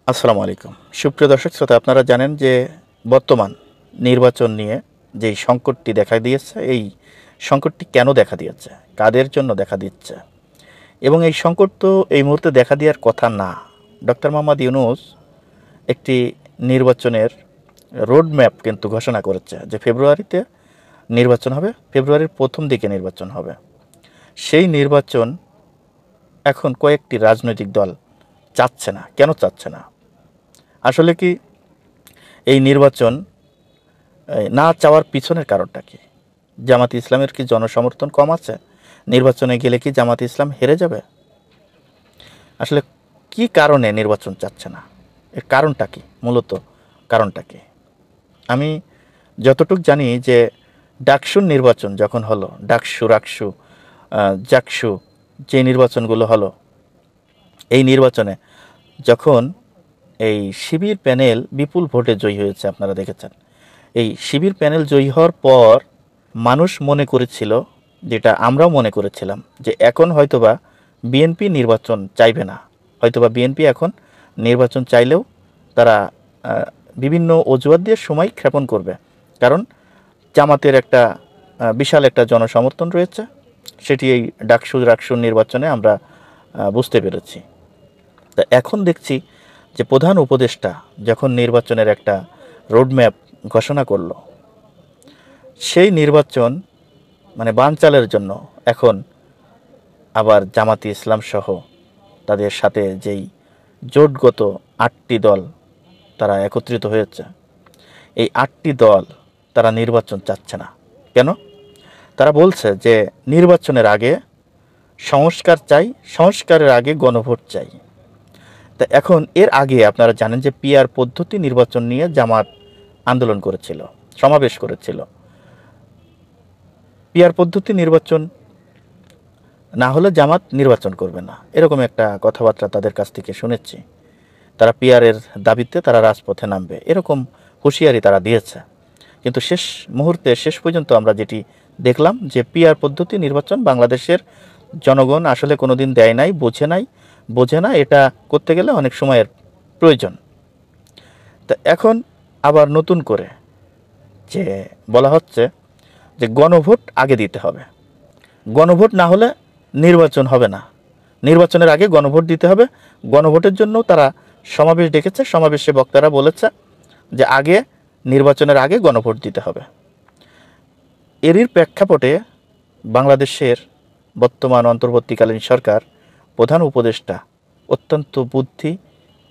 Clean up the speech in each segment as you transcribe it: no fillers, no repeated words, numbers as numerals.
আসসালামু আলাইকুম। সুপ্রিয় দর্শক শ্রোতা, আপনারা জানেন যে বর্তমান নির্বাচন নিয়ে যেই সংকটটি দেখা দিয়েছে, এই সংকটটি কেন দেখা দিয়েছে, কাদের জন্য দেখা দিচ্ছে এবং এই সংকট তো এই মুহূর্তে দেখা দেওয়ার কথা না। ডক্টর মোহাম্মদ ইউনূস একটি নির্বাচনের রোড ম্যাপ কিন্তু ঘোষণা করেছে যে ফেব্রুয়ারিতে নির্বাচন হবে, ফেব্রুয়ারির প্রথম দিকে নির্বাচন হবে। সেই নির্বাচন এখন কয়েকটি রাজনৈতিক দল চাচ্ছে না। কেন চাচ্ছে না? আসলে কি এই নির্বাচন না চাওয়ার পিছনের কারণটা কি? জামাতে ইসলামের কি জনসমর্থন কম আছে? নির্বাচনে গেলে কি জামাতে ইসলাম হেরে যাবে? আসলে কি কারণে নির্বাচন চাচ্ছে না? এর কারণটা কি? মূলত কারণটা কি? আমি যতটুকু জানি যে ডাকসুর নির্বাচন যখন হলো, ডাকসু, রাকসু, জাকসু, যে নির্বাচনগুলো হলো, এই নির্বাচনে যখন এই শিবির প্যানেল বিপুল ভোটে জয়ী হয়েছে, আপনারা দেখেছেন। এই শিবির প্যানেল জয়ী হওয়ার পর মানুষ মনে করেছিল, যেটা আমরাও মনে করেছিলাম, যে এখন হয়তোবা বিএনপি নির্বাচন চাইবে না। হয়তোবা বিএনপি এখন নির্বাচন চাইলেও তারা বিভিন্ন অজুহাত দিয়ে সময় ক্ষেপণ করবে, কারণ জামাতের একটা বিশাল একটা জনসমর্থন রয়েছে। সেটি এই ডাকসু রাকসুর নির্বাচনে আমরা বুঝতে পেরেছি। তা এখন দেখছি যে প্রধান উপদেষ্টা যখন নির্বাচনের একটা রোডম্যাপ ঘোষণা করল, সেই নির্বাচন মানে বানচালের জন্য এখন আবার জামাতে ইসলাম সহ তাদের সাথে যেই জোটগত 8টি দল তারা একত্রিত হয়েছে, এই 8টি দল তারা নির্বাচন চাচ্ছে না। কেন? তারা বলছে যে নির্বাচনের আগে সংস্কার চাই, সংস্কারের আগে গণভোট চাই। তা এখন এর আগে আপনারা জানেন যে পিআর পদ্ধতি নির্বাচন নিয়ে জামাত আন্দোলন করেছিল, সমাবেশ করেছিল। পিআর পদ্ধতি নির্বাচন না হলে জামাত নির্বাচন করবে না, এরকম একটা কথাবার্তা তাদের কাছ থেকে শুনেছি। তারা পিআরের দাবিতে তারা রাজপথে নামবে, এরকম হুঁশিয়ারি তারা দিয়েছে। কিন্তু শেষ মুহূর্তে, শেষ পর্যন্ত আমরা যেটি দেখলাম যে পিআর পদ্ধতি নির্বাচন বাংলাদেশের জনগণ আসলে কোনোদিন দেয় নাই, বোঝে না। এটা করতে গেলে অনেক সময়ের প্রয়োজন। তা এখন আবার নতুন করে যে বলা হচ্ছে যে গণভোট আগে দিতে হবে, গণভোট না হলে নির্বাচন হবে না, নির্বাচনের আগে গণভোট দিতে হবে। গণভোটের জন্য তারা সমাবেশ ডেকেছে, সমাবেশে বক্তারা বলেছে যে আগে নির্বাচনের আগে গণভোট দিতে হবে। এরই প্রেক্ষাপটে বাংলাদেশের বর্তমান অন্তর্বর্তীকালীন সরকার প্রধান উপদেষ্টা অত্যন্ত বুদ্ধি,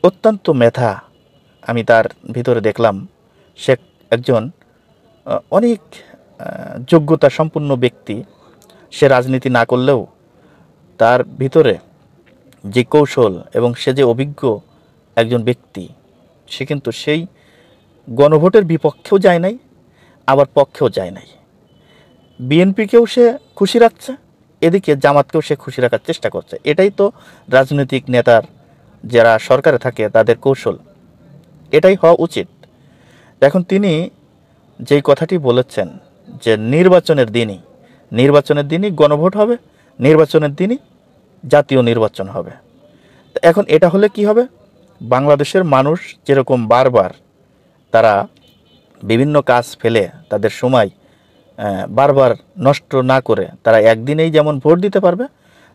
অত্যন্ত মেধা আমি তার ভিতরে দেখলাম। সে একজন অনেক যোগ্যতা সম্পন্ন ব্যক্তি। সে রাজনীতি না করলেও তার ভিতরে যে কৌশল এবং সে যে অভিজ্ঞ একজন ব্যক্তি, সে কিন্তু সেই গণভোটের বিপক্ষেও যায় নাই, আবার পক্ষেও যায় নাই। বিএনপিকেও সে খুশি রাখছে, এদিকে জামাতকেও সে খুশি রাখার চেষ্টা করছে। এটাই তো রাজনৈতিক নেতার, যারা সরকারে থাকে, তাদের কৌশল। এটাই হওয়া উচিত। এখন তিনি যেই কথাটি বলেছেন যে নির্বাচনের দিনই গণভোট হবে, নির্বাচনের দিনই জাতীয় নির্বাচন হবে। এখন এটা হলে কি হবে? বাংলাদেশের মানুষ যেরকম বারবার তারা বিভিন্ন কাজ ফেলে তাদের সময় বারবার নষ্ট না করে তারা একদিনেই যেমন ভোট দিতে পারবে,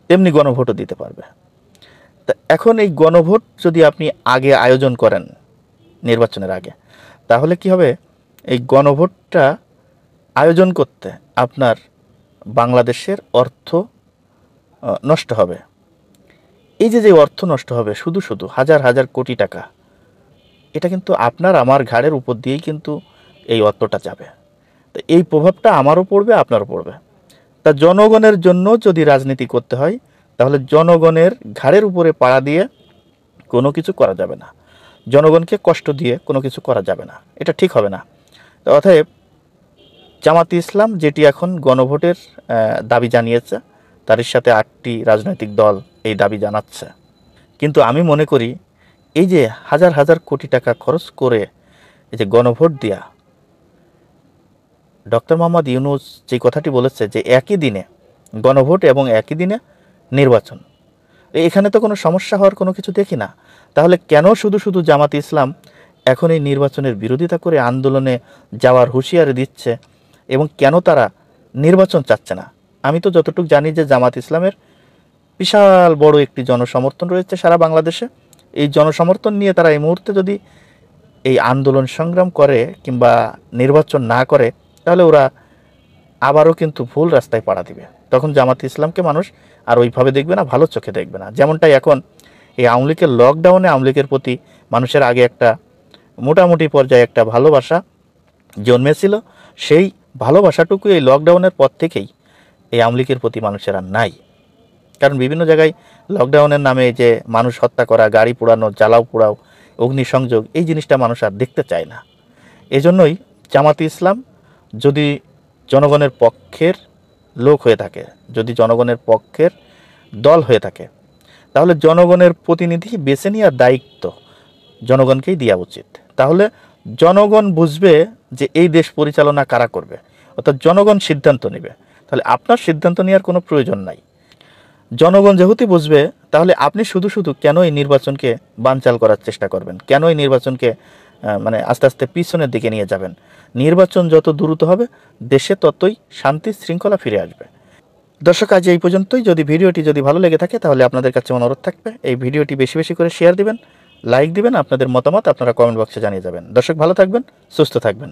তেমনি গণভোটও দিতে পারবে। তা এখন এই গণভোট যদি আপনি আগে আয়োজন করেন নির্বাচনের আগে, তাহলে কি হবে? এই গণভোটটা আয়োজন করতে আপনার বাংলাদেশের অর্থ নষ্ট হবে। এই যে অর্থ নষ্ট হবে, শুধু হাজার হাজার কোটি টাকা, এটা কিন্তু আপনার আমার ঘাড়ের উপর দিয়েই কিন্তু এই অর্থটা যাবে। তো এই প্রভাবটা আমারও পড়বে, আপনারও পড়বে। তা জনগণের জন্য যদি রাজনীতি করতে হয়, তাহলে জনগণের ঘাড়ের উপরে পাড়া দিয়ে কোনো কিছু করা যাবে না, জনগণকে কষ্ট দিয়ে কোনো কিছু করা যাবে না, এটা ঠিক হবে না। তো অতএব জামাতে ইসলাম যেটি এখন গণভোটের দাবি জানিয়েছে, তার সাথে 8টি রাজনৈতিক দল এই দাবি জানাচ্ছে। কিন্তু আমি মনে করি এই যে হাজার হাজার কোটি টাকা খরচ করে এই যে গণভোট দেয়া, ডক্টর মোহাম্মদ ইউনূস যে কথাটি বলেছে যে একই দিনে গণভোট এবং একই দিনে নির্বাচন, এখানে তো কোনো সমস্যা হওয়ার কোনো কিছু দেখি না। তাহলে কেন শুধু শুধু জামাত ইসলাম এখন এই নির্বাচনের বিরোধিতা করে আন্দোলনে যাওয়ার হুঁশিয়ারি দিচ্ছে এবং কেন তারা নির্বাচন চাচ্ছে না? আমি তো যতটুকু জানি যে জামাত ইসলামের বিশাল বড় একটি জনসমর্থন রয়েছে সারা বাংলাদেশে। এই জনসমর্থন নিয়ে তারা এই মুহূর্তে যদি এই আন্দোলন সংগ্রাম করে কিংবা নির্বাচন না করে, তাহলে ওরা আবারও কিন্তু ভুল রাস্তায় পাড়া দিবে। তখন জামাত ইসলামকে মানুষ আর ওইভাবে দেখবে না, ভালো চোখে দেখবে না। যেমনটাই এখন এই আওয়ামী লীগের লকডাউনে আওয়ামী লীগের প্রতি মানুষের আগে একটা মোটামুটি পর্যায়ে একটা ভালোবাসা জন্মেছিল, সেই ভালোবাসাটুকু এই লকডাউনের পর থেকেই এই আওয়ামী লীগের প্রতি মানুষের আর নাই। কারণ বিভিন্ন জায়গায় লকডাউনের নামে যে মানুষ হত্যা করা, গাড়ি পোড়ানো, জ্বালাও পোড়াও, অগ্নিসংযোগ, এই জিনিসটা মানুষ আর দেখতে চায় না। এজন্যই জামাতে ইসলাম যদি জনগণের পক্ষের লোক হয়ে থাকে, যদি জনগণের পক্ষের দল হয়ে থাকে, তাহলে জনগণের প্রতিনিধি বেছে নেওয়ার দায়িত্ব জনগণকেই দেওয়া উচিত। তাহলে জনগণ বুঝবে যে এই দেশ পরিচালনা কারা করবে, অর্থাৎ জনগণ সিদ্ধান্ত নেবে। তাহলে আপনার সিদ্ধান্ত নেওয়ার কোনো প্রয়োজন নাই। জনগণ যেহেতু বুঝবে, তাহলে আপনি শুধু শুধু কেন এই নির্বাচনকে বানচাল করার চেষ্টা করবেন? কেন এই নির্বাচনকে মানে আস্তে আস্তে পিছনের দিকে নিয়ে যাবেন? নির্বাচন যত দ্রুত হবে দেশে ততই শান্তি শৃঙ্খলা ফিরে আসবে। দর্শক, আজ এই পর্যন্তই। যদি ভিডিওটি ভালো লেগে থাকে তাহলে আপনাদের কাছে অনুরোধ থাকবে এই ভিডিওটি বেশি বেশি করে শেয়ার দিবেন, লাইক দিবেন, আপনাদের মতামত আপনারা কমেন্ট বক্সে জানিয়ে যাবেন। দর্শক, ভালো থাকবেন, সুস্থ থাকবেন।